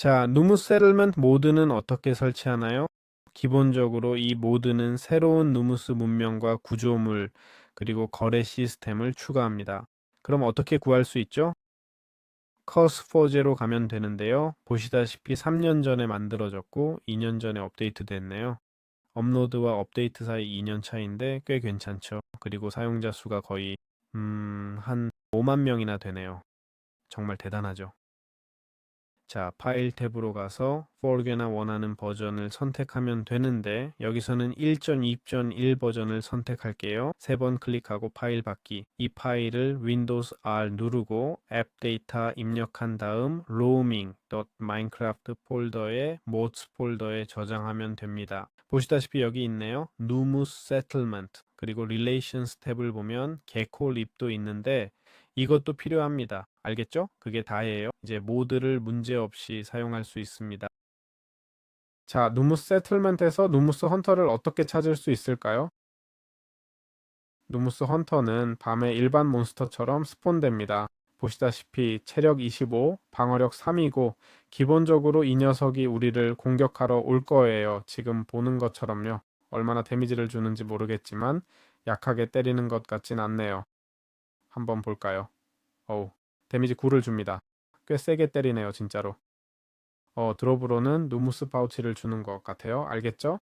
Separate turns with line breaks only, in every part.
자, 누무 세틀먼트 모드는 어떻게 설치하나요? 기본적으로 이 모드는 새로운 누무스 문명과 구조물, 그리고 거래 시스템을 추가합니다. 그럼 어떻게 구할 수 있죠? 커스포제로 가면 되는데요. 보시다시피 3년 전에 만들어졌고 2년 전에 업데이트 됐네요. 업로드와 업데이트 사이 2년 차인데 꽤 괜찮죠. 그리고 사용자 수가 거의 한 5만 명이나 되네요. 정말 대단하죠. 자, 파일 탭으로 가서 Forge나 원하는 버전을 선택하면 되는데 여기서는 1.2.1 버전을 선택할게요. 세 번 클릭하고 파일 받기. 이 파일을 Windows R 누르고 앱 데이터 입력한 다음 roaming.minecraft 폴더에 mods 폴더에 저장하면 됩니다. 보시다시피 여기 있네요. Numus Settlement 그리고 Relations 탭을 보면 개코 립도 있는데 이것도 필요합니다. 알겠죠? 그게 다예요. 이제 모드를 문제없이 사용할 수 있습니다. 자, 누무스 세틀먼트에서 누무스 헌터를 어떻게 찾을 수 있을까요? 누무스 헌터는 밤에 일반 몬스터처럼 스폰됩니다. 보시다시피 체력 25, 방어력 3이고 기본적으로 이 녀석이 우리를 공격하러 올 거예요. 지금 보는 것처럼요. 얼마나 데미지를 주는지 모르겠지만 약하게 때리는 것 같진 않네요. 한번 볼까요? 어우, 데미지 9를 줍니다. 꽤 세게 때리네요, 진짜로. 드롭으로는 누무스 파우치를 주는 것 같아요. 알겠죠?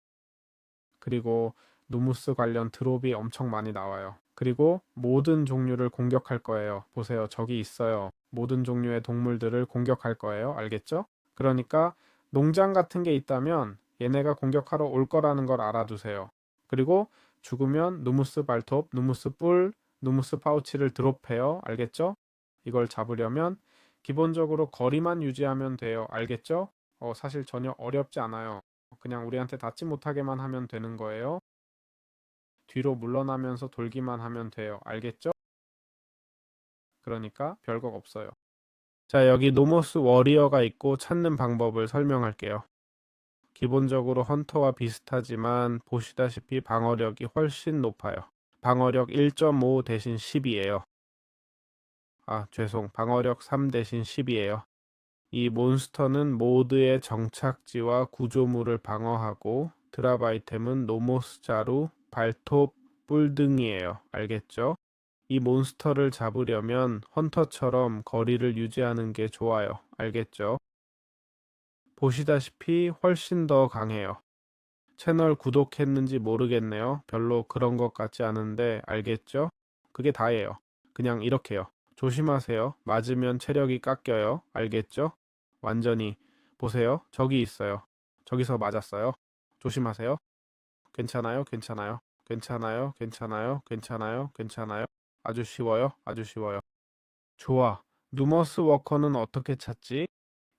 그리고 누무스 관련 드롭이 엄청 많이 나와요. 그리고 모든 종류를 공격할 거예요. 보세요, 저기 있어요. 모든 종류의 동물들을 공격할 거예요. 알겠죠? 그러니까 농장 같은 게 있다면 얘네가 공격하러 올 거라는 걸 알아두세요. 그리고 죽으면 누무스 발톱, 누무스 뿔, 누무스 파우치를 드롭해요. 알겠죠? 이걸 잡으려면 기본적으로 거리만 유지하면 돼요. 알겠죠? 사실 전혀 어렵지 않아요. 그냥 우리한테 닿지 못하게만 하면 되는 거예요. 뒤로 물러나면서 돌기만 하면 돼요. 알겠죠? 그러니까 별거 없어요. 자, 여기 노모스 워리어가 있고 찾는 방법을 설명할게요. 기본적으로 헌터와 비슷하지만 보시다시피 방어력이 훨씬 높아요. 방어력 1.5 대신 10이에요. 방어력 3 대신 10이에요. 이 몬스터는 모드의 정착지와 구조물을 방어하고 드랍 아이템은 노모스 자루, 발톱, 뿔등이에요. 알겠죠? 이 몬스터를 잡으려면 헌터처럼 거리를 유지하는 게 좋아요. 알겠죠? 보시다시피 훨씬 더 강해요. 채널 구독했는지 모르겠네요. 별로 그런 것 같지 않은데 알겠죠? 그게 다예요. 그냥 이렇게요. 조심하세요. 맞으면 체력이 깎여요. 알겠죠? 완전히. 보세요. 저기 있어요. 저기서 맞았어요. 조심하세요. 괜찮아요? 괜찮아요? 괜찮아요? 괜찮아요? 괜찮아요? 괜찮아요? 아주 쉬워요. 아주 쉬워요. 좋아. 누머스 워커는 어떻게 찾지?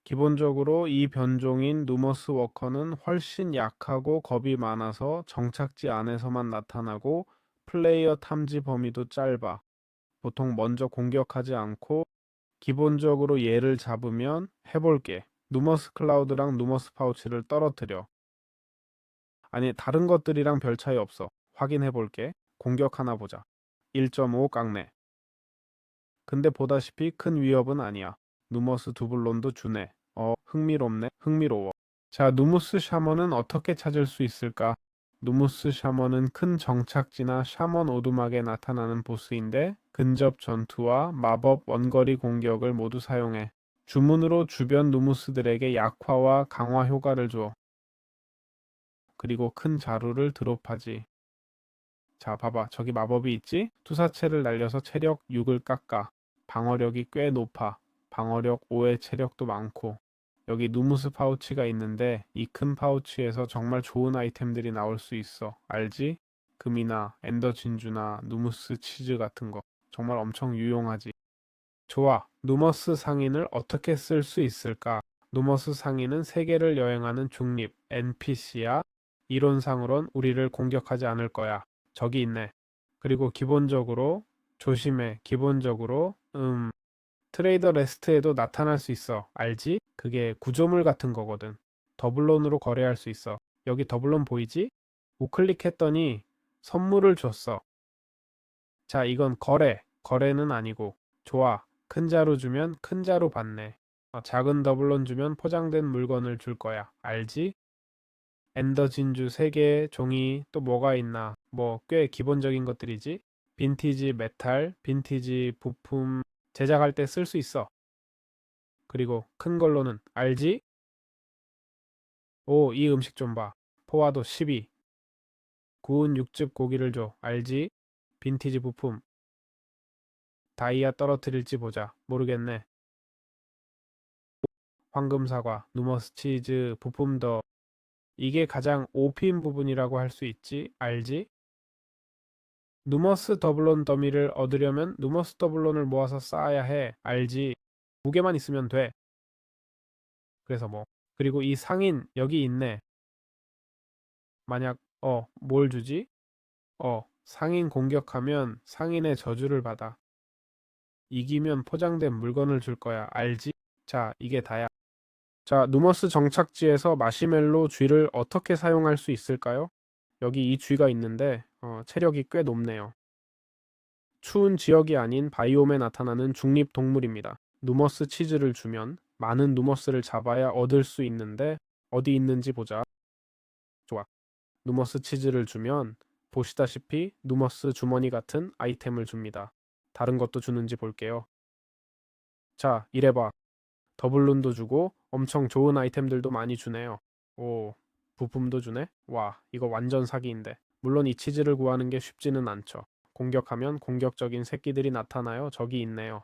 기본적으로 이 변종인 누머스 워커는 훨씬 약하고 겁이 많아서 정착지 안에서만 나타나고 플레이어 탐지 범위도 짧아. 보통 먼저 공격하지 않고 기본적으로 얘를 잡으면 해볼게. 누머스 클라우드랑 누머스 파우치를 떨어뜨려. 아니, 다른 것들이랑 별 차이 없어. 확인해볼게. 공격 하나 보자. 1.5 깡내. 근데 보다시피 큰 위협은 아니야. 누머스 두블론도 주네. 흥미롭네. 흥미로워. 자, 누무스 샤먼은 어떻게 찾을 수 있을까? 누무스 샤먼은 큰 정착지나 샤먼 오두막에 나타나는 보스인데 근접 전투와 마법 원거리 공격을 모두 사용해. 주문으로 주변 누무스들에게 약화와 강화 효과를 줘. 그리고 큰 자루를 드롭하지. 자, 봐봐. 저기 마법이 있지? 투사체를 날려서 체력 6을 깎아. 방어력이 꽤 높아. 방어력 5의 체력도 많고. 여기 누무스 파우치가 있는데 이 큰 파우치에서 정말 좋은 아이템들이 나올 수 있어. 알지? 금이나 엔더 진주나 누무스 치즈 같은 거. 정말 엄청 유용하지. 좋아. 누머스 상인을 어떻게 쓸 수 있을까? 누머스 상인은 세계를 여행하는 중립 NPC야. 이론상으론 우리를 공격하지 않을 거야. 저기 있네. 그리고 기본적으로 조심해. 기본적으로 트레이더 레스트에도 나타날 수 있어. 알지? 그게 구조물 같은 거거든. 더블론으로 거래할 수 있어. 여기 더블론 보이지? 우클릭했더니 선물을 줬어. 자, 이건 거래. 거래는 아니고. 좋아. 큰 자루 주면 큰 자루 받네. 작은 더블론 주면 포장된 물건을 줄 거야. 알지? 엔더 진주 3개, 종이, 또 뭐가 있나? 뭐 꽤 기본적인 것들이지? 빈티지 메탈, 빈티지 부품 제작할 때 쓸 수 있어. 그리고 큰 걸로는 알지? 오, 이 음식 좀 봐. 포화도 12. 구운 육즙 고기를 줘. 알지? 빈티지 부품. 다이아 떨어뜨릴지 보자. 모르겠네. 황금 사과, 누머스 치즈, 부품 더. 이게 가장 OP인 부분이라고 할 수 있지. 알지? 누머스 더블론 더미를 얻으려면 누머스 더블론을 모아서 쌓아야 해. 알지? 2개만 있으면 돼. 그래서 뭐. 그리고 이 상인 여기 있네. 만약 뭘 주지? 상인 공격하면 상인의 저주를 받아. 이기면 포장된 물건을 줄 거야. 알지? 자, 이게 다야. 자, 누머스 정착지에서 마시멜로 쥐를 어떻게 사용할 수 있을까요? 여기 이 쥐가 있는데 체력이 꽤 높네요. 추운 지역이 아닌 바이옴에 나타나는 중립 동물입니다. 누머스 치즈를 주면 많은 누머스를 잡아야 얻을 수 있는데 어디 있는지 보자. 좋아. 누머스 치즈를 주면 보시다시피 누머스 주머니 같은 아이템을 줍니다. 다른 것도 주는지 볼게요. 자, 이래봐. 더블룬도 주고 엄청 좋은 아이템들도 많이 주네요. 오, 부품도 주네? 와, 이거 완전 사기인데. 물론 이 치즈를 구하는 게 쉽지는 않죠. 공격하면 공격적인 새끼들이 나타나요. 저기 있네요.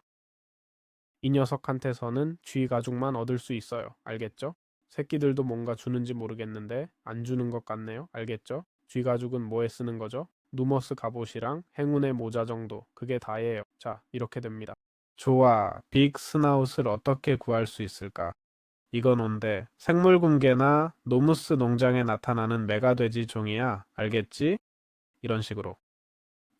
이 녀석한테서는 쥐 가죽만 얻을 수 있어요. 알겠죠? 새끼들도 뭔가 주는지 모르겠는데 안 주는 것 같네요. 알겠죠? 쥐 가죽은 뭐에 쓰는 거죠? 누머스 갑옷이랑 행운의 모자 정도. 그게 다예요. 자, 이렇게 됩니다. 좋아. 빅 스나웃을 어떻게 구할 수 있을까? 이건 온데 생물군계나 노무스 농장에 나타나는 메가돼지 종이야. 알겠지? 이런 식으로.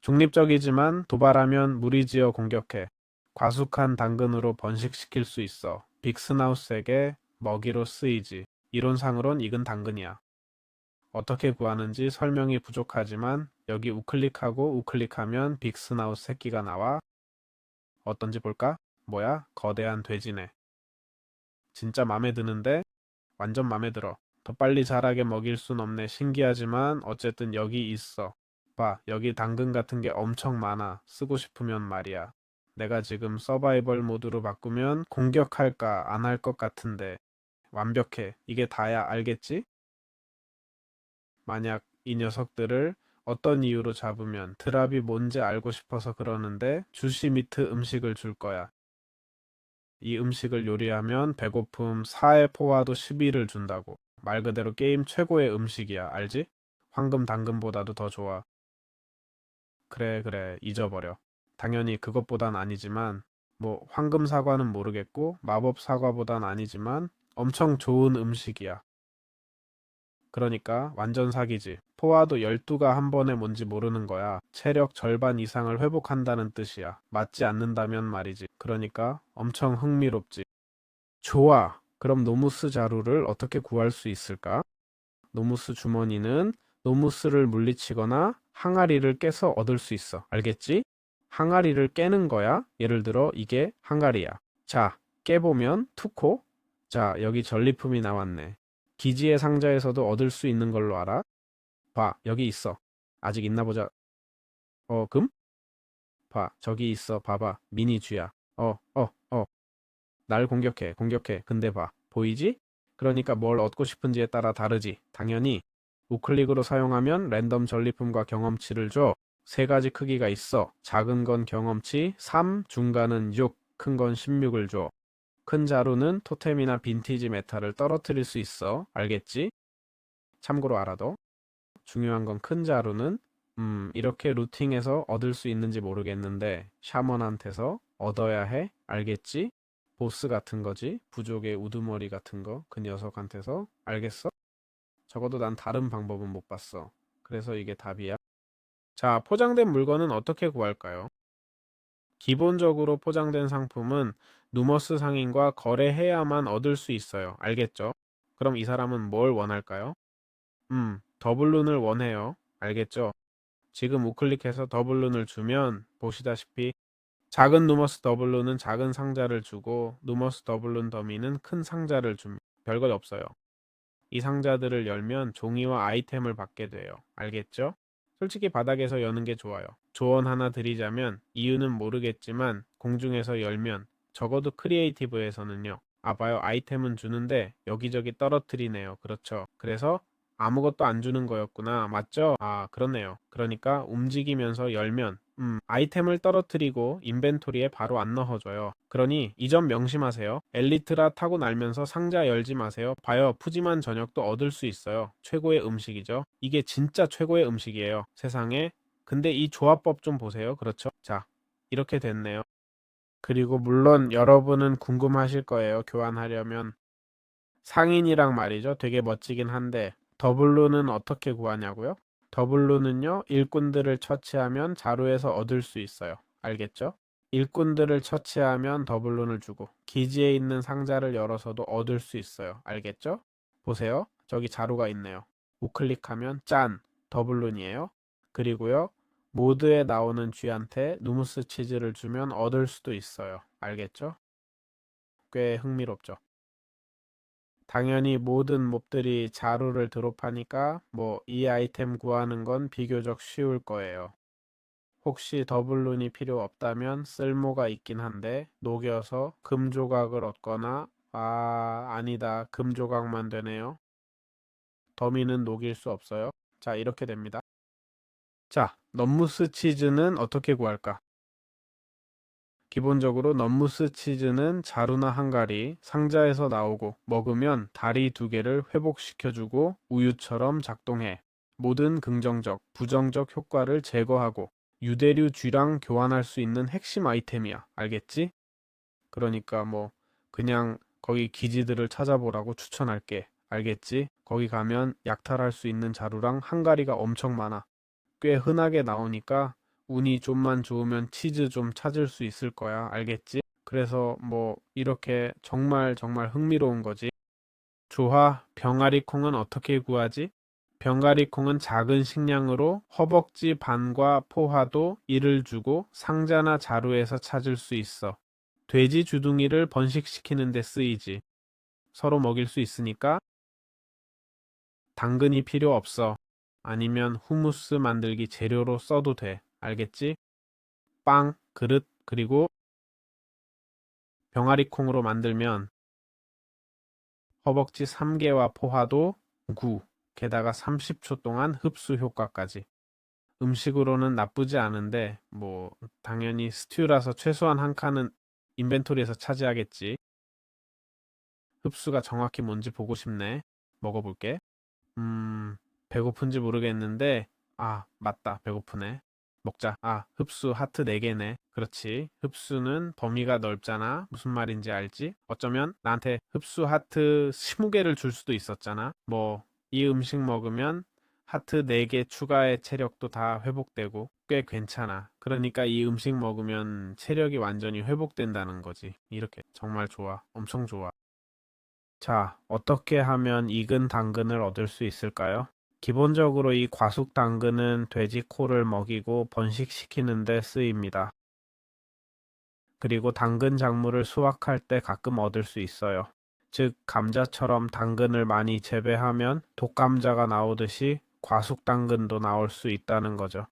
중립적이지만 도발하면 무리지어 공격해. 과숙한 당근으로 번식시킬 수 있어. 빅스나우스에게 먹이로 쓰이지. 이론상으론 익은 당근이야. 어떻게 구하는지 설명이 부족하지만 여기 우클릭하고 우클릭하면 빅스나우스 새끼가 나와. 어떤지 볼까? 뭐야? 거대한 돼지네. 진짜 맘에 드는데? 완전 맘에 들어. 더 빨리 자라게 먹일 순 없네. 신기하지만 어쨌든 여기 있어. 봐, 여기 당근 같은 게 엄청 많아. 쓰고 싶으면 말이야. 내가 지금 서바이벌 모드로 바꾸면 공격할까 안 할 것 같은데 완벽해. 이게 다야. 알겠지? 만약 이 녀석들을 어떤 이유로 잡으면 드랍이 뭔지 알고 싶어서 그러는데 주시미트 음식을 줄 거야. 이 음식을 요리하면 배고픔 4의 포화도 12를 준다고. 말 그대로 게임 최고의 음식이야. 알지? 황금 당근보다도 더 좋아. 그래, 그래. 잊어버려. 당연히 그것보단 아니지만 뭐 황금 사과는 모르겠고 마법 사과보단 아니지만 엄청 좋은 음식이야. 그러니까 완전 사기지. 포화도 12가 한 번에 뭔지 모르는 거야. 체력 절반 이상을 회복한다는 뜻이야. 맞지 않는다면 말이지. 그러니까 엄청 흥미롭지. 좋아. 그럼 노무스 자루를 어떻게 구할 수 있을까? 노무스 주머니는 노무스를 물리치거나 항아리를 깨서 얻을 수 있어. 알겠지? 항아리를 깨는 거야. 예를 들어 이게 항아리야. 자, 깨보면 투코. 자, 여기 전리품이 나왔네. 기지의 상자에서도 얻을 수 있는 걸로 알아? 봐, 여기 있어. 아직 있나 보자. 금? 봐, 저기 있어. 봐봐. 미니 쥐야. 날 공격해, 공격해. 근데 봐. 보이지? 그러니까 뭘 얻고 싶은지에 따라 다르지. 당연히 우클릭으로 사용하면 랜덤 전리품과 경험치를 줘. 3가지 크기가 있어. 작은 건 경험치 3, 중간은 6, 큰 건 16을 줘. 큰 자루는 토템이나 빈티지 메탈을 떨어뜨릴 수 있어. 알겠지? 참고로 알아도. 중요한 건 큰 자루는 이렇게 루팅해서 얻을 수 있는지 모르겠는데 샤먼한테서 얻어야 해. 알겠지? 보스 같은 거지. 부족의 우두머리 같은 거. 그 녀석한테서. 알겠어? 적어도 난 다른 방법은 못 봤어. 그래서 이게 답이야. 자, 포장된 물건은 어떻게 구할까요? 기본적으로 포장된 상품은 누머스 상인과 거래해야만 얻을 수 있어요. 알겠죠? 그럼 이 사람은 뭘 원할까요? 더블룬을 원해요. 알겠죠? 지금 우클릭해서 더블룬을 주면 보시다시피 작은 누머스 더블루는 작은 상자를 주고 누머스 더블룬 더미는 큰 상자를 줍니다. 별것 없어요. 이 상자들을 열면 종이와 아이템을 받게 돼요. 알겠죠? 솔직히 바닥에서 여는 게 좋아요. 조언 하나 드리자면 이유는 모르겠지만 공중에서 열면 적어도 크리에이티브에서는요. 아 봐요. 아이템은 주는데 여기저기 떨어뜨리네요. 그렇죠. 그래서 아무것도 안 주는 거였구나. 맞죠? 아 그렇네요. 그러니까 움직이면서 열면 아이템을 떨어뜨리고 인벤토리에 바로 안 넣어줘요. 그러니 이 점 명심하세요. 엘리트라 타고 날면서 상자 열지 마세요. 봐요. 푸짐한 저녁도 얻을 수 있어요. 최고의 음식이죠. 이게 진짜 최고의 음식이에요. 세상에. 근데 이 조합법 좀 보세요. 그렇죠? 자, 이렇게 됐네요. 그리고 물론 여러분은 궁금하실 거예요. 교환하려면 상인이랑 말이죠. 되게 멋지긴 한데 더블루는 어떻게 구하냐고요? 더블루는요. 일꾼들을 처치하면 자루에서 얻을 수 있어요. 알겠죠? 일꾼들을 처치하면 더블룬을 주고 기지에 있는 상자를 열어서도 얻을 수 있어요. 알겠죠? 보세요. 저기 자루가 있네요. 우클릭하면 짠! 더블룬이에요. 그리고요. 모드에 나오는 쥐한테 누무스 치즈를 주면 얻을 수도 있어요. 알겠죠? 꽤 흥미롭죠? 당연히 모든 몹들이 자루를 드롭하니까 뭐 이 아이템 구하는 건 비교적 쉬울 거예요. 혹시 더블룬이 필요 없다면 쓸모가 있긴 한데 녹여서 금 조각을 얻거나 아니다. 금 조각만 되네요. 더미는 녹일 수 없어요. 자, 이렇게 됩니다. 자, 넘무스 치즈는 어떻게 구할까? 기본적으로 넘무스 치즈는 자루나 항가리, 상자에서 나오고 먹으면 다리 2개를 회복시켜주고 우유처럼 작동해. 모든 긍정적, 부정적 효과를 제거하고 유대류 쥐랑 교환할 수 있는 핵심 아이템이야. 알겠지? 그러니까 뭐 그냥 거기 기지들을 찾아보라고 추천할게. 알겠지? 거기 가면 약탈할 수 있는 자루랑 항가리가 엄청 많아. 꽤 흔하게 나오니까 운이 좀만 좋으면 치즈 좀 찾을 수 있을 거야. 알겠지? 그래서 뭐 이렇게 정말 정말 흥미로운 거지. 좋아. 병아리 콩은 어떻게 구하지? 병아리 콩은 작은 식량으로 허벅지 반과 포화도 이를 주고 상자나 자루에서 찾을 수 있어. 돼지 주둥이를 번식시키는 데 쓰이지. 서로 먹일 수 있으니까 당근이 필요 없어. 아니면 후무스 만들기 재료로 써도 돼. 알겠지? 빵, 그릇, 그리고 병아리 콩으로 만들면 허벅지 3개와 포화도 9, 게다가 30초 동안 흡수 효과까지. 음식으로는 나쁘지 않은데 뭐 당연히 스튜라서 최소한 한 칸은 인벤토리에서 차지하겠지. 흡수가 정확히 뭔지 보고 싶네. 먹어볼게. 배고픈지 모르겠는데 맞다. 배고프네. 먹자. 흡수 하트 4개네. 그렇지. 흡수는 범위가 넓잖아. 무슨 말인지 알지? 어쩌면 나한테 흡수 하트 20개를 줄 수도 있었잖아. 뭐, 이 음식 먹으면 하트 4개 추가의 체력도 다 회복되고 꽤 괜찮아. 그러니까 이 음식 먹으면 체력이 완전히 회복된다는 거지. 이렇게 정말 좋아. 엄청 좋아. 자, 어떻게 하면 익은 당근을 얻을 수 있을까요? 기본적으로 이 과숙 당근은 돼지 코를 먹이고 번식시키는 데 쓰입니다. 그리고 당근 작물을 수확할 때 가끔 얻을 수 있어요. 즉, 감자처럼 당근을 많이 재배하면 독감자가 나오듯이 과숙 당근도 나올 수 있다는 거죠.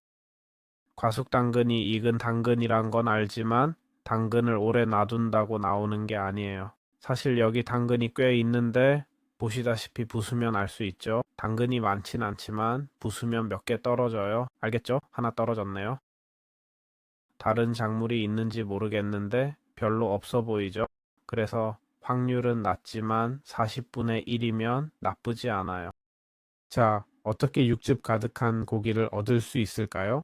과숙 당근이 익은 당근이란 건 알지만 당근을 오래 놔둔다고 나오는 게 아니에요. 사실 여기 당근이 꽤 있는데 보시다시피 부수면 알 수 있죠. 당근이 많진 않지만 부수면 몇 개 떨어져요. 알겠죠? 하나 떨어졌네요. 다른 작물이 있는지 모르겠는데 별로 없어 보이죠? 그래서 확률은 낮지만 40분의 1이면 나쁘지 않아요. 자, 어떻게 육즙 가득한 고기를 얻을 수 있을까요?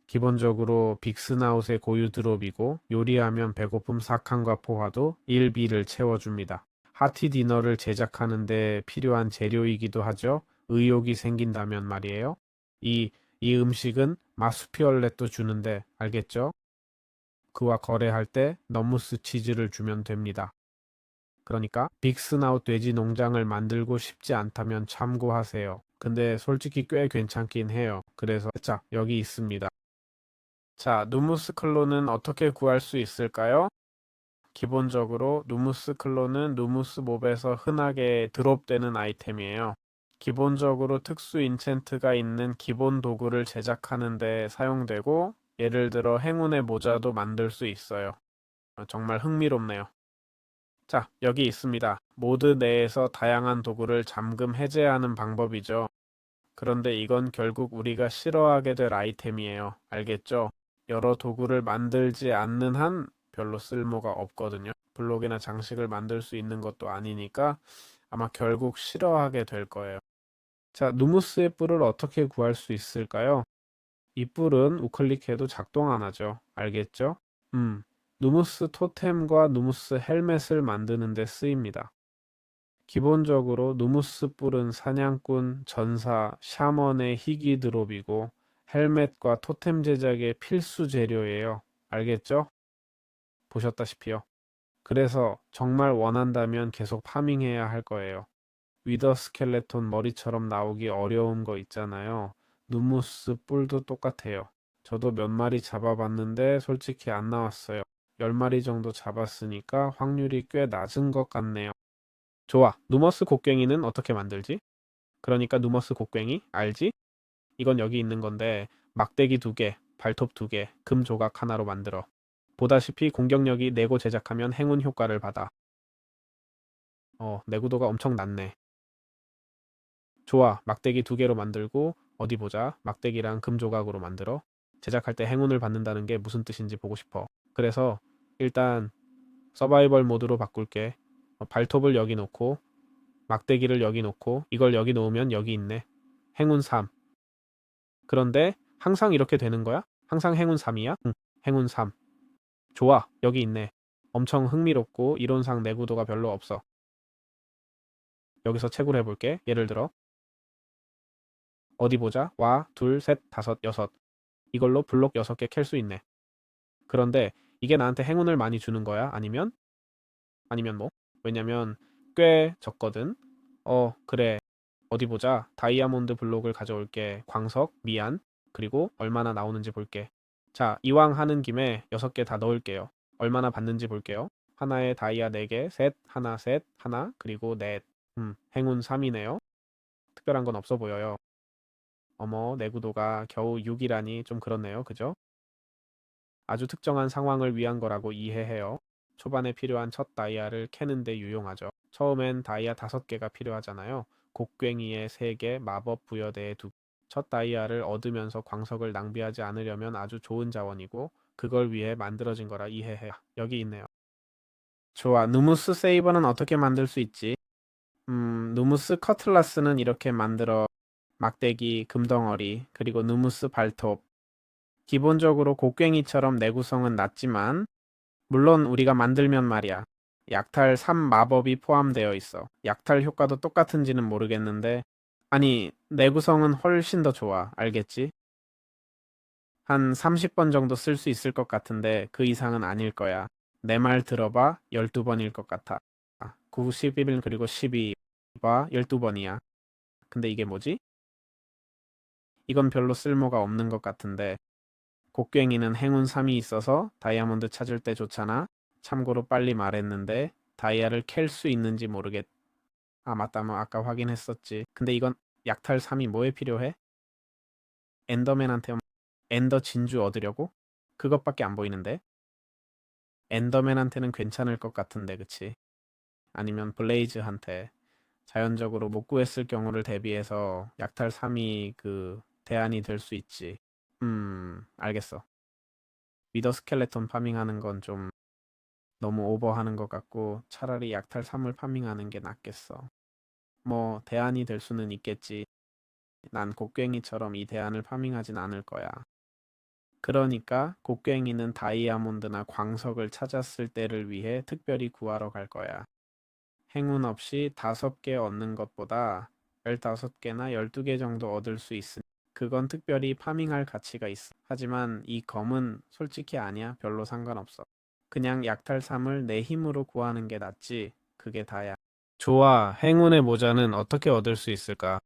기본적으로 빅스나웃의 고유 드롭이고 요리하면 배고픔 사칸과 포화도 1B를 채워줍니다. 하티 디너를 제작하는데 필요한 재료이기도 하죠. 의욕이 생긴다면 말이에요. 이, 이 음식은 마수피얼렛도 주는데 알겠죠? 그와 거래할 때 너무스 치즈를 주면 됩니다. 그러니까 빅스나웃 돼지 농장을 만들고 싶지 않다면 참고하세요. 근데 솔직히 꽤 괜찮긴 해요. 그래서 자, 여기 있습니다. 자, 누무스 클론은 어떻게 구할 수 있을까요? 기본적으로 누무스 클론은 누무스 몹에서 흔하게 드롭되는 아이템이에요. 기본적으로 특수 인챈트가 있는 기본 도구를 제작하는 데 사용되고, 예를 들어 행운의 모자도 만들 수 있어요. 정말 흥미롭네요. 자, 여기 있습니다. 모드 내에서 다양한 도구를 잠금 해제하는 방법이죠. 그런데 이건 결국 우리가 싫어하게 될 아이템이에요. 알겠죠? 여러 도구를 만들지 않는 한 별로 쓸모가 없거든요. 블록이나 장식을 만들 수 있는 것도 아니니까 아마 결국 싫어하게 될 거예요. 자, 누무스의 뿔을 어떻게 구할 수 있을까요? 이 뿔은 우클릭해도 작동 안 하죠. 알겠죠? 음, 누무스 토템과 누무스 헬멧을 만드는 데 쓰입니다. 기본적으로 누무스 뿔은 사냥꾼, 전사, 샤먼의 희귀 드롭이고 헬멧과 토템 제작의 필수 재료예요. 알겠죠? 보셨다시피요. 그래서 정말 원한다면 계속 파밍해야 할 거예요. 위더 스켈레톤 머리처럼 나오기 어려운 거 있잖아요. 누무스 뿔도 똑같아요. 저도 몇 마리 잡아봤는데 솔직히 안 나왔어요. 10마리 정도 잡았으니까 확률이 꽤 낮은 것 같네요. 좋아. 누머스 곡괭이는 어떻게 만들지? 그러니까 누머스 곡괭이? 알지? 이건 여기 있는 건데 막대기 2개, 발톱 2개, 금 조각 하나로 만들어. 보다시피 공격력이 내고 제작하면 행운 효과를 받아. 내구도가 엄청 낮네. 좋아. 막대기 2개로 만들고 어디 보자. 막대기랑 금 조각으로 만들어. 제작할 때 행운을 받는다는 게 무슨 뜻인지 보고 싶어. 그래서 일단 서바이벌 모드로 바꿀게. 발톱을 여기 놓고 막대기를 여기 놓고 이걸 여기 놓으면 여기 있네. 행운 3. 그런데 항상 이렇게 되는 거야? 항상 행운 3이야? 응, 행운 3. 좋아, 여기 있네. 엄청 흥미롭고 이론상 내구도가 별로 없어. 여기서 채굴 해볼게. 예를 들어 어디 보자. 와, 둘, 셋, 다섯, 여섯. 이걸로 블록 6개 캘 수 있네. 그런데 이게 나한테 행운을 많이 주는 거야? 아니면 뭐? 왜냐면 꽤 적거든. 그래. 어디 보자. 다이아몬드 블록을 가져올게. 광석, 미안. 그리고 얼마나 나오는지 볼게. 자, 이왕 하는 김에 6개 다 넣을게요. 얼마나 받는지 볼게요. 하나에 다이아 4개, 셋, 하나, 셋, 하나, 그리고 넷. 행운 3이네요. 특별한 건 없어 보여요. 어머, 내구도가 겨우 6이라니 좀 그렇네요. 그죠? 아주 특정한 상황을 위한 거라고 이해해요. 초반에 필요한 첫 다이아를 캐는데 유용하죠. 처음엔 다이아 5개가 필요하잖아요. 곡괭이에 3개, 마법 부여대에 2개. 첫 다이아를 얻으면서 광석을 낭비하지 않으려면 아주 좋은 자원이고 그걸 위해 만들어진 거라 이해해요. 여기 있네요. 좋아. 누무스 세이버는 어떻게 만들 수 있지? 누무스 커틀라스는 이렇게 만들어. 막대기, 금덩어리, 그리고 누무스 발톱. 기본적으로 곡괭이처럼 내구성은 낮지만 물론 우리가 만들면 말이야. 약탈 3 마법이 포함되어 있어. 약탈 효과도 똑같은지는 모르겠는데 아니 내구성은 훨씬 더 좋아. 알겠지? 한 30번 정도 쓸 수 있을 것 같은데 그 이상은 아닐 거야. 내 말 들어봐. 12번일 것 같아. 9, 11 그리고 12봐 12번이야. 근데 이게 뭐지? 이건 별로 쓸모가 없는 것 같은데 곡괭이는 행운 3이 있어서 다이아몬드 찾을 때 좋잖아. 참고로 빨리 말했는데 다이아를 캘 수 있는지 모르겠. 맞다. 뭐 아까 확인했었지. 근데 이건 약탈 3이 뭐에 필요해? 엔더맨한테 엔더 진주 얻으려고? 그것밖에 안 보이는데. 엔더맨한테는 괜찮을 것 같은데, 그치? 아니면 블레이즈한테 자연적으로 못 구했을 경우를 대비해서 약탈 3이 그 대안이 될 수 있지. 알겠어. 위더 스켈레톤 파밍하는 건 좀 너무 오버하는 것 같고 차라리 약탈 3을 파밍하는 게 낫겠어. 뭐 대안이 될 수는 있겠지. 난 곡괭이처럼 이 대안을 파밍하진 않을 거야. 그러니까 곡괭이는 다이아몬드나 광석을 찾았을 때를 위해 특별히 구하러 갈 거야. 행운 없이 5개 얻는 것보다 15개나 12개 정도 얻을 수 있으니 그건 특별히 파밍할 가치가 있어. 하지만 이 검은 솔직히 아니야. 별로 상관없어. 그냥 약탈 3을 내 힘으로 구하는 게 낫지. 그게 다야. 좋아. 행운의 모자는 어떻게 얻을 수 있을까?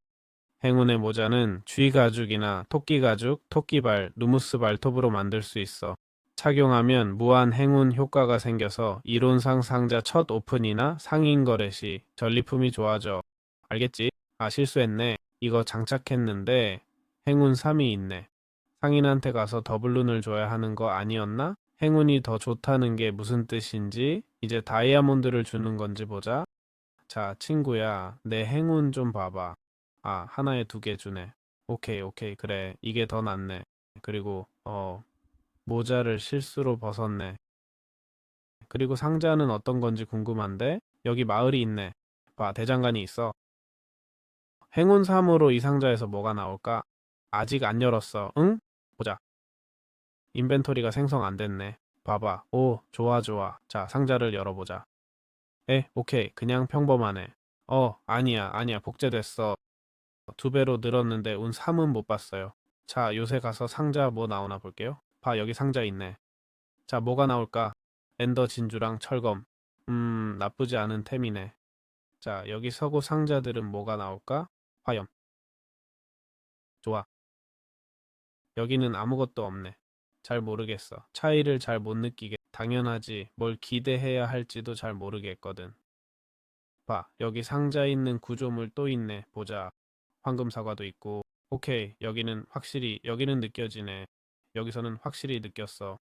행운의 모자는 쥐 가죽이나 토끼 가죽, 토끼발, 누무스 발톱으로 만들 수 있어. 착용하면 무한 행운 효과가 생겨서 이론상 상자 첫 오픈이나 상인 거래 시 전리품이 좋아져. 알겠지? 아, 실수했네. 이거 장착했는데 행운 3이 있네. 상인한테 가서 더블룬을 줘야 하는 거 아니었나? 행운이 더 좋다는 게 무슨 뜻인지 이제 다이아몬드를 주는 건지 보자. 자, 친구야, 내 행운 좀 봐봐. 아, 하나에 2개 주네. 오케이, 오케이, 그래. 이게 더 낫네. 그리고, 모자를 실수로 벗었네. 그리고 상자는 어떤 건지 궁금한데, 여기 마을이 있네. 봐, 대장간이 있어. 행운 3으로 이 상자에서 뭐가 나올까? 아직 안 열었어. 응? 보자. 인벤토리가 생성 안 됐네. 봐봐. 오, 좋아, 좋아. 자, 상자를 열어보자. 오케이. 그냥 평범하네. 아니야, 아니야. 복제됐어. 2배로 늘었는데 운 3은 못 봤어요. 자, 요새 가서 상자 뭐 나오나 볼게요. 봐, 여기 상자 있네. 자, 뭐가 나올까? 엔더 진주랑 철검. 나쁘지 않은 템이네. 자, 여기 서고 상자들은 뭐가 나올까? 화염. 좋아. 여기는 아무것도 없네. 잘 모르겠어. 차이를 잘 못 느끼게. 당연하지. 뭘 기대해야 할지도 잘 모르겠거든. 봐, 여기 상자에 있는 구조물 또 있네. 보자. 황금 사과도 있고. 오케이. 여기는 느껴지네. 여기서는 확실히 느꼈어.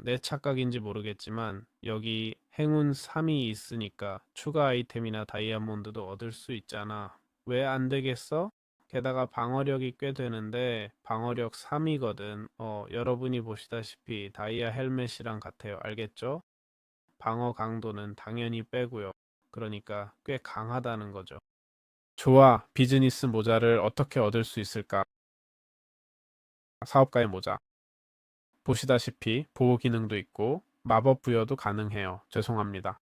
내 착각인지 모르겠지만, 여기 행운 3이 있으니까 추가 아이템이나 다이아몬드도 얻을 수 있잖아. 왜 안 되겠어? 게다가 방어력이 꽤 되는데, 방어력 3이거든. 여러분이 보시다시피 다이아 헬멧이랑 같아요. 알겠죠? 방어 강도는 당연히 빼고요. 그러니까 꽤 강하다는 거죠. 좋아. 비즈니스 모자를 어떻게 얻을 수 있을까? 사업가의 모자. 보시다시피 보호 기능도 있고 마법 부여도 가능해요. 죄송합니다.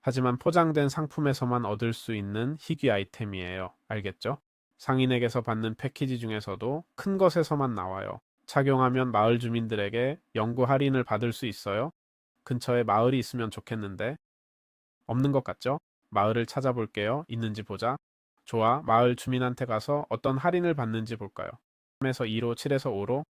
하지만 포장된 상품에서만 얻을 수 있는 희귀 아이템이에요. 알겠죠? 상인에게서 받는 패키지 중에서도 큰 것에서만 나와요. 착용하면 마을 주민들에게 연구 할인을 받을 수 있어요. 근처에 마을이 있으면 좋겠는데 없는 것 같죠? 마을을 찾아볼게요. 있는지 보자. 좋아. 마을 주민한테 가서 어떤 할인을 받는지 볼까요? 3에서 2로 7에서 5로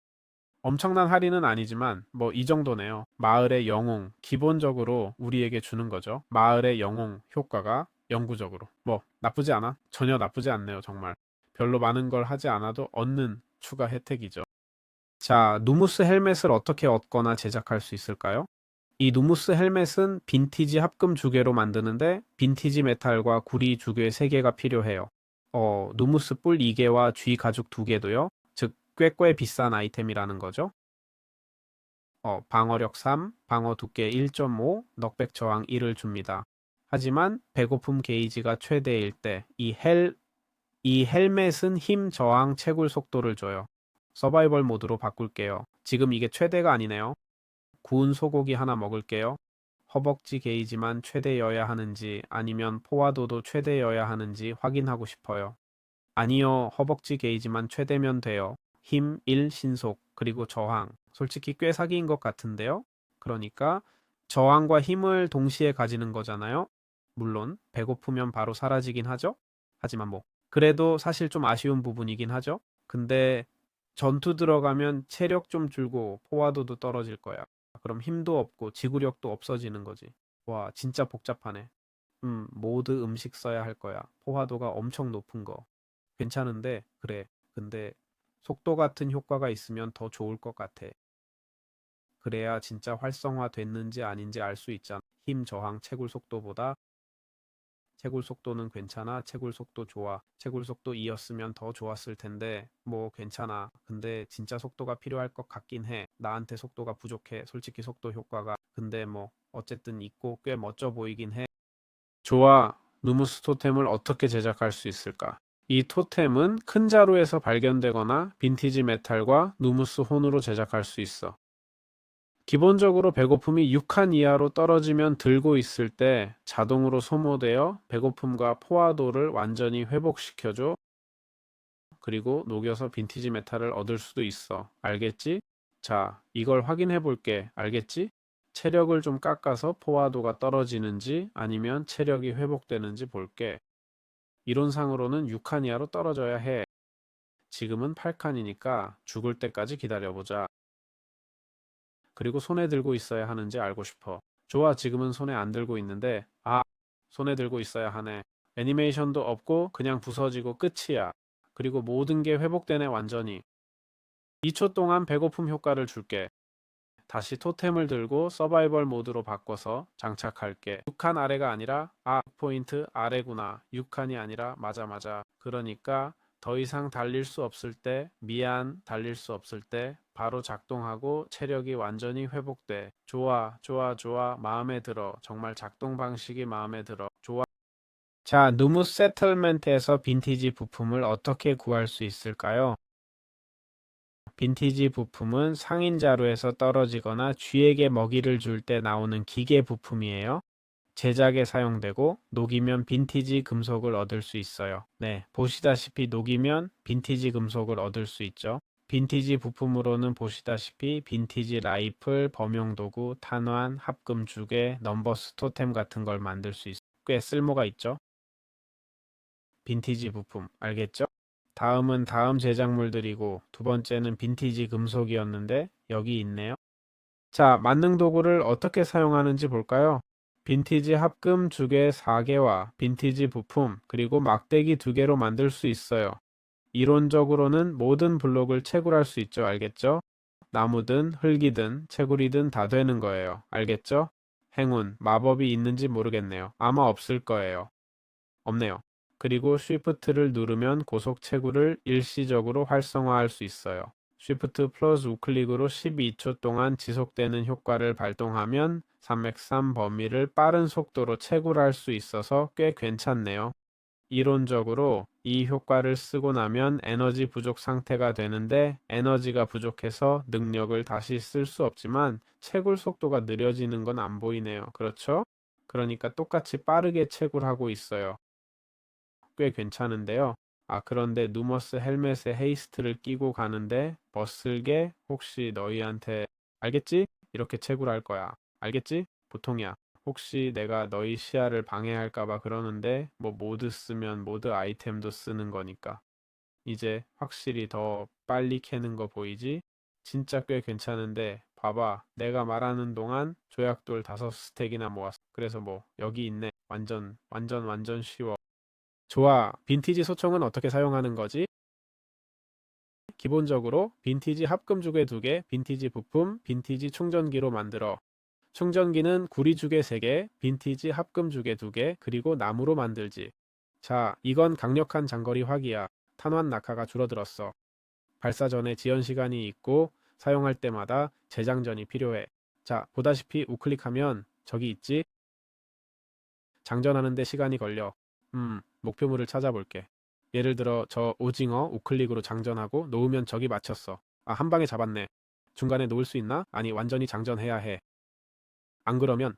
엄청난 할인은 아니지만 뭐 이 정도네요. 마을의 영웅, 기본적으로 우리에게 주는 거죠. 마을의 영웅 효과가 영구적으로. 뭐 나쁘지 않아? 전혀 나쁘지 않네요, 정말. 별로 많은 걸 하지 않아도 얻는 추가 혜택이죠. 자, 누무스 헬멧을 어떻게 얻거나 제작할 수 있을까요? 이 누무스 헬멧은 빈티지 합금 주개로 만드는데 빈티지 메탈과 구리 주개 3개가 필요해요. 누무스 뿔 2개와 쥐 가죽 2개도요. 즉, 꽤 비싼 아이템이라는 거죠. 방어력 3, 방어 두께 1.5, 넉백 저항 1을 줍니다. 하지만 배고픔 게이지가 최대일 때 이 헬멧은 힘 저항 채굴 속도를 줘요. 서바이벌 모드로 바꿀게요. 지금 이게 최대가 아니네요. 구운 소고기 하나 먹을게요. 허벅지 게이지만 최대여야 하는지 아니면 포화도도 최대여야 하는지 확인하고 싶어요. 아니요, 허벅지 게이지만 최대면 돼요. 힘 1 신속, 그리고 저항. 솔직히 꽤 사기인 것 같은데요? 그러니까 저항과 힘을 동시에 가지는 거잖아요? 물론 배고프면 바로 사라지긴 하죠? 하지만 뭐 그래도 사실 좀 아쉬운 부분이긴 하죠? 근데 전투 들어가면 체력 좀 줄고 포화도도 떨어질 거야. 그럼 힘도 없고 지구력도 없어지는 거지. 와, 진짜 복잡하네. 모드 음식 써야 할 거야. 포화도가 엄청 높은 거. 괜찮은데, 그래. 근데 속도 같은 효과가 있으면 더 좋을 것 같아. 그래야 진짜 활성화 됐는지 아닌지 알 수 있잖아. 힘 저항 채굴 속도보다 채굴 속도는 괜찮아. 채굴 속도 좋아. 채굴 속도 2였으면 더 좋았을 텐데 뭐 괜찮아. 근데 진짜 속도가 필요할 것 같긴 해. 나한테 속도가 부족해. 솔직히 속도 효과가. 근데 뭐 어쨌든 있고 꽤 멋져 보이긴 해. 좋아. 누무스 토템을 어떻게 제작할 수 있을까? 이 토템은 큰 자루에서 발견되거나 빈티지 메탈과 누무스 혼으로 제작할 수 있어. 기본적으로 배고픔이 6칸 이하로 떨어지면 들고 있을 때 자동으로 소모되어 배고픔과 포화도를 완전히 회복시켜줘. 그리고 녹여서 빈티지 메탈을 얻을 수도 있어. 알겠지? 자, 이걸 확인해 볼게. 알겠지? 체력을 좀 깎아서 포화도가 떨어지는지 아니면 체력이 회복되는지 볼게. 이론상으로는 6칸 이하로 떨어져야 해. 지금은 8칸이니까 죽을 때까지 기다려보자. 그리고 손에 들고 있어야 하는지 알고 싶어. 좋아, 지금은 손에 안 들고 있는데, 손에 들고 있어야 하네. 애니메이션도 없고 그냥 부서지고 끝이야. 그리고 모든 게 회복되네 완전히. 2초 동안 배고픔 효과를 줄게. 다시 토템을 들고 서바이벌 모드로 바꿔서 장착할게. 6칸 아래가 아니라 포인트 아래구나. 6칸이 아니라 맞아. 그러니까 더 이상 달릴 수 없을 때 미안 달릴 수 없을 때 바로 작동하고 체력이 완전히 회복돼. 좋아. 마음에 들어. 정말 작동 방식이 마음에 들어. 좋아. 자, 누무 세틀먼트에서 빈티지 부품을 어떻게 구할 수 있을까요? 빈티지 부품은 상인자루에서 떨어지거나 쥐에게 먹이를 줄 때 나오는 기계 부품이에요. 제작에 사용되고 녹이면 빈티지 금속을 얻을 수 있어요. 네, 보시다시피 녹이면 빈티지 금속을 얻을 수 있죠. 빈티지 부품으로는 보시다시피 빈티지 라이플, 범용도구, 탄환, 합금주개, 넘버스 토템 같은 걸 만들 수 있어요. 꽤 쓸모가 있죠. 빈티지 부품, 알겠죠? 다음은 다음 제작물들이고 두 번째는 빈티지 금속이었는데 여기 있네요. 자, 만능 도구를 어떻게 사용하는지 볼까요? 빈티지 합금 주개 4개와 빈티지 부품 그리고 막대기 2개로 만들 수 있어요. 이론적으로는 모든 블록을 채굴할 수 있죠. 알겠죠? 나무든 흙이든 채굴이든 다 되는 거예요. 알겠죠? 행운, 마법이 있는지 모르겠네요. 아마 없을 거예요. 없네요. 그리고 쉬프트를 누르면 고속 채굴을 일시적으로 활성화할 수 있어요. 쉬프트 플러스 우클릭으로 12초 동안 지속되는 효과를 발동하면 303 범위를 빠른 속도로 채굴할 수 있어서 꽤 괜찮네요. 이론적으로 이 효과를 쓰고 나면 에너지 부족 상태가 되는데 에너지가 부족해서 능력을 다시 쓸 수 없지만 채굴 속도가 느려지는 건 안 보이네요. 그렇죠? 그러니까 똑같이 빠르게 채굴하고 있어요. 꽤 괜찮은데요. 그런데 누머스 헬멧에 헤이스트를 끼고 가는데 벗을게 혹시 너희한테 알겠지? 이렇게 채굴할 거야. 알겠지? 보통이야. 혹시 내가 너희 시야를 방해할까 봐 그러는데 뭐 모드 쓰면 모드 아이템도 쓰는 거니까. 이제 확실히 더 빨리 캐는 거 보이지? 진짜 꽤 괜찮은데 봐봐. 내가 말하는 동안 조약돌 5스택이나 모았어. 그래서 뭐 여기 있네. 완전 쉬워. 좋아. 빈티지 소총은 어떻게 사용하는 거지? 기본적으로 빈티지 합금주개 2개, 빈티지 부품, 빈티지 충전기로 만들어. 충전기는 구리주개 3개, 빈티지 합금주개 2개, 그리고 나무로 만들지. 자, 이건 강력한 장거리 화기야. 탄환 낙하가 줄어들었어. 발사 전에 지연 시간이 있고 사용할 때마다 재장전이 필요해. 자, 보다시피 우클릭하면 저기 있지? 장전하는데 시간이 걸려. 목표물을 찾아볼게. 예를 들어 저 오징어 우클릭으로 장전하고 놓으면 적이 맞췄어. 한 방에 잡았네. 중간에 놓을 수 있나? 아니, 완전히 장전해야 해. 안 그러면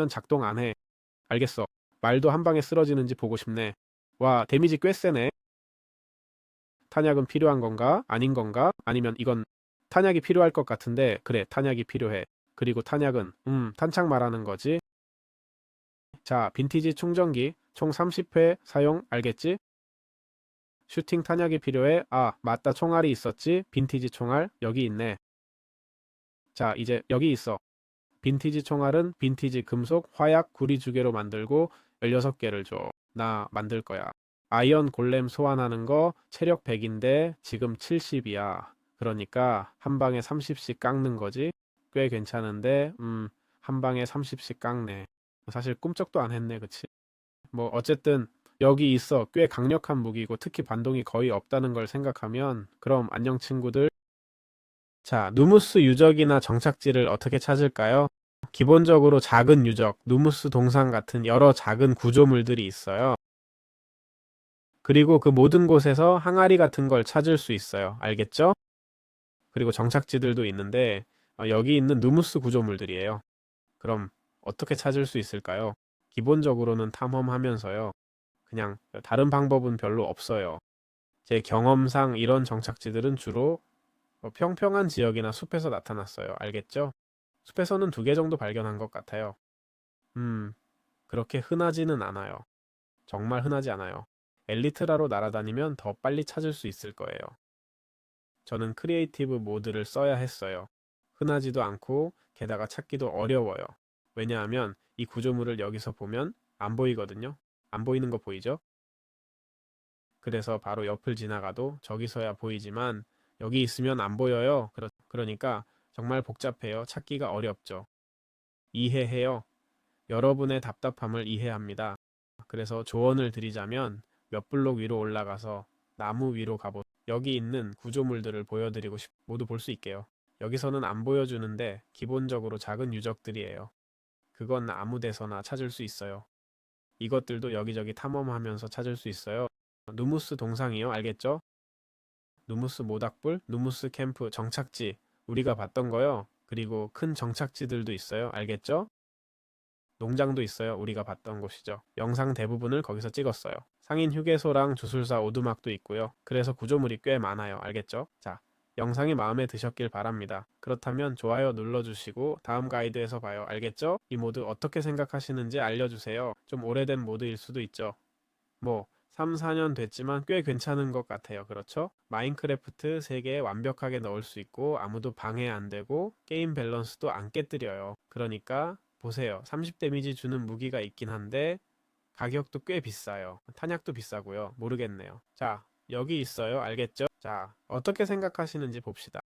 작동 안 해. 알겠어. 말도 한 방에 쓰러지는지 보고 싶네. 와, 데미지 꽤 세네. 탄약은 필요한 건가? 아닌 건가? 아니면 이건 탄약이 필요할 것 같은데 그래, 탄약이 필요해. 그리고 탄약은 탄창 말하는 거지. 자, 빈티지 충전기 총 30회 사용 알겠지? 슈팅 탄약이 필요해. 맞다. 총알이 있었지. 빈티지 총알 여기 있네. 자, 이제 여기 있어. 빈티지 총알은 빈티지 금속 화약 구리 주개로 만들고 16개를 줘. 나 만들 거야. 아이언 골렘 소환하는 거 체력 100인데 지금 70이야. 그러니까 한 방에 30씩 깎는 거지. 꽤 괜찮은데 한 방에 30씩 깎네. 사실 꿈쩍도 안 했네. 그치? 뭐 어쨌든 여기 있어. 꽤 강력한 무기고 특히 반동이 거의 없다는 걸 생각하면 그럼 안녕 친구들. 자, 누무스 유적이나 정착지를 어떻게 찾을까요? 기본적으로 작은 유적, 누무스 동상 같은 여러 작은 구조물들이 있어요. 그리고 그 모든 곳에서 항아리 같은 걸 찾을 수 있어요. 알겠죠? 그리고 정착지들도 있는데 여기 있는 누무스 구조물들이에요. 그럼 어떻게 찾을 수 있을까요? 기본적으로는 탐험하면서요. 그냥 다른 방법은 별로 없어요. 제 경험상 이런 정착지들은 주로 평평한 지역이나 숲에서 나타났어요. 알겠죠? 숲에서는 2개 정도 발견한 것 같아요. 그렇게 흔하지는 않아요. 정말 흔하지 않아요. 엘리트라로 날아다니면 더 빨리 찾을 수 있을 거예요. 저는 크리에이티브 모드를 써야 했어요. 흔하지도 않고 게다가 찾기도 어려워요. 왜냐하면 이 구조물을 여기서 보면 안 보이거든요. 안 보이는 거 보이죠? 그래서 바로 옆을 지나가도 저기서야 보이지만 여기 있으면 안 보여요. 그러니까 정말 복잡해요. 찾기가 어렵죠. 이해해요. 여러분의 답답함을 이해합니다. 그래서 조언을 드리자면 몇 블록 위로 올라가서 나무 위로 가보. 여기 있는 구조물들을 보여드리고 모두 볼 수 있게요. 여기서는 안 보여주는데 기본적으로 작은 유적들이에요. 그건 아무 데서나 찾을 수 있어요. 이것들도 여기저기 탐험하면서 찾을 수 있어요. 누무스 동상이요. 알겠죠? 누무스 모닥불, 누무스 캠프 정착지. 우리가 봤던 거요. 그리고 큰 정착지들도 있어요. 알겠죠? 농장도 있어요. 우리가 봤던 곳이죠. 영상 대부분을 거기서 찍었어요. 상인 휴게소랑 주술사 오두막도 있고요. 그래서 구조물이 꽤 많아요. 알겠죠? 자, 영상이 마음에 드셨길 바랍니다. 그렇다면 좋아요 눌러주시고 다음 가이드에서 봐요. 알겠죠? 이 모드 어떻게 생각하시는지 알려주세요. 좀 오래된 모드일 수도 있죠. 뭐 3, 4년 됐지만 꽤 괜찮은 것 같아요. 그렇죠? 마인크래프트 세계에 완벽하게 넣을 수 있고 아무도 방해 안 되고 게임 밸런스도 안 깨뜨려요. 그러니까 보세요. 30 데미지 주는 무기가 있긴 한데 가격도 꽤 비싸요. 탄약도 비싸고요. 모르겠네요. 자, 여기 있어요. 알겠죠? 자, 어떻게 생각하시는지 봅시다.